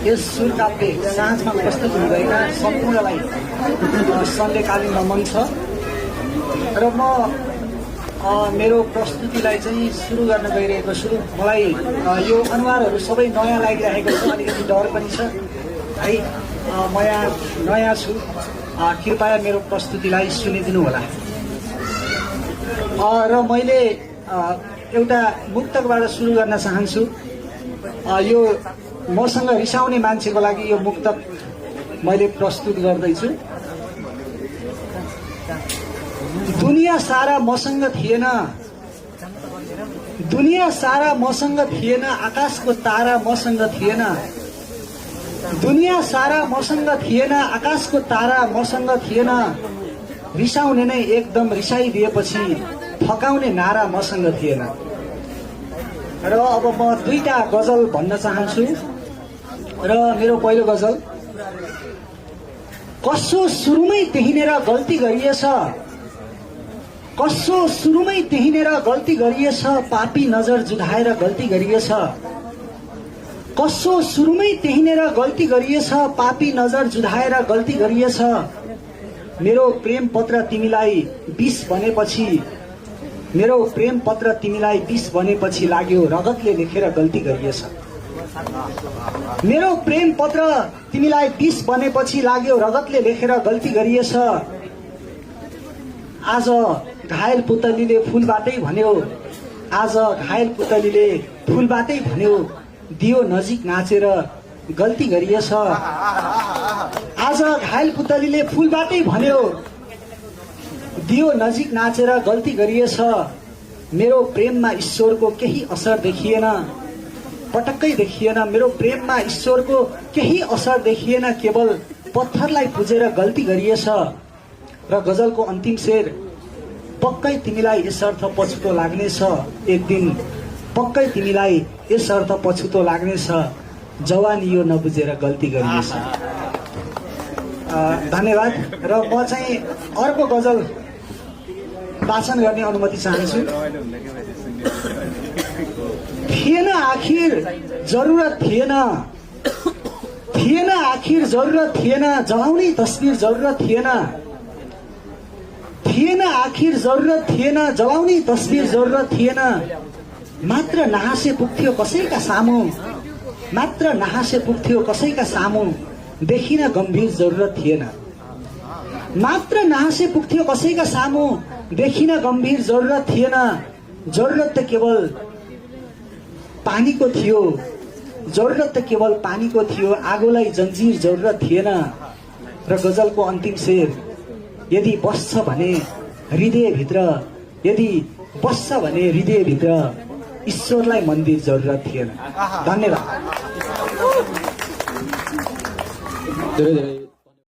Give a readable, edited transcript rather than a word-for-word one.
यस सुरकाव्य साँझमा प्रस्तुत हुँदैका सम्पूर्णलाई सन्डेकालीन नमन छ र म मेरो प्रस्तुतिलाई चाहिँ सुरु गर्न गइरहेको छु। मलाई यो अनुहारहरू सबै नयाँ लागिरहेको छ, अलिकति डर पनि छ है। म यहाँ नयाँ छु, कृपया मेरो प्रस्तुतिलाई सुनिदिनु होला। र मैले एउटा मुक्तकबाट सुरु गर्न चाहन्छु। यो मसँग रिसाउने मान्छेको लागि यो मुक्तक मैले प्रस्तुत गर्दैछु। दुनिया सारा मसँग थिएन, दुनिया सारा मसँग थिएन, आकाशको तारा मसँग थिएन। दुनिया सारा मसँग थिएन, आकाशको तारा मसँग थिएन। रिसाउने नै एकदम रिसाइदिएपछि फकाउने नारा मसँग थिएन। र अब म दुईटा गजल भन्न चाहन्छु। र मेरो पहिलो गजल, कसो सुरुमै त्यहीँनेर गल्ती गरिएछ, कसो सुरुमै त्यहीँनेर गल्ती गरिएछ, पापी नजर जुधाएर गल्ती गरिएछ। कसो सुरुमै त्यहीँनेर गल्ती गरिएछ, पापी नजर जुधाएर गल्ती गरिएछ। मेरो प्रेम पत्र तिमीलाई 20 भनेपछि, मेरो प्रेम पत्र तिमीलाई 20 भनेपछि लाग्यो रगतले लेखेर गल्ती गरिएछ। मेरो प्रेम पत्र तिमीलाई 20 भनेपछि लाग्यो रगतले लेखेर गल्ती गरिएछ। आज घायल पुतलीले फूलबाटै भन्यो, आज घायल पुतलीले फूलबाटै भन्यो, दियो नजिक नाचेर गल्ती गरिएछ। आज घायल पुतलीले फूलबाटै भन्यो, दियो नजिक नाचेर गल्ती गरिएछ। मेरो प्रेममा ईश्वरको केही असर देखिएन, पटक्कै देखिएन। मेरो प्रेममा ईश्वरको केही असर देखिएन, केवल पत्थरलाई पुजेर गल्ती गरिएछ। र गजलको अन्तिम शेर, पक्कै तिमीलाई यसर्थ पछुतो लाग्नेछ एक दिन, पक्कै तिमीलाई यसर्थ पछुतो लाग्नेछ, जवानी यो नबुझेर गल्ती गरिएछ। धन्यवाद। र म चाहिँ अर्को गजल वाचन गर्ने अनुमति चाहन्छु। थिएन आखिर जरुरत थिएन, थिएन आखिर जरुरत थिएन, जलाउने तस्बिर जरुरत थिएन। थिएन आखिर जरुरत थिएन, जलाउने तस्बिर जरुरत थिएन। मात्र नहाँसे पुग्थ्यो कसैका सामु, मात्र नहाँसे पुग्थ्यो कसैका सामु, देखिन गम्भीर जरुरत थिएन। मात्र नहाँसे पुग्थ्यो कसैका सामु, देखिन गम्भीर जरुरत थिएन। जरुरत त केवल पानीको थियो, जरुरत त केवल पानीको थियो, आगोलाई जन्जिर जरुरत थिएन। र गजलको अन्तिम शेर, यदि बस्छ भने हृदयभित्र, यदि बस्छ भने हृदयभित्र, ईश्वरलाई मन्दिर जरुरत थिएन। धन्यवाद।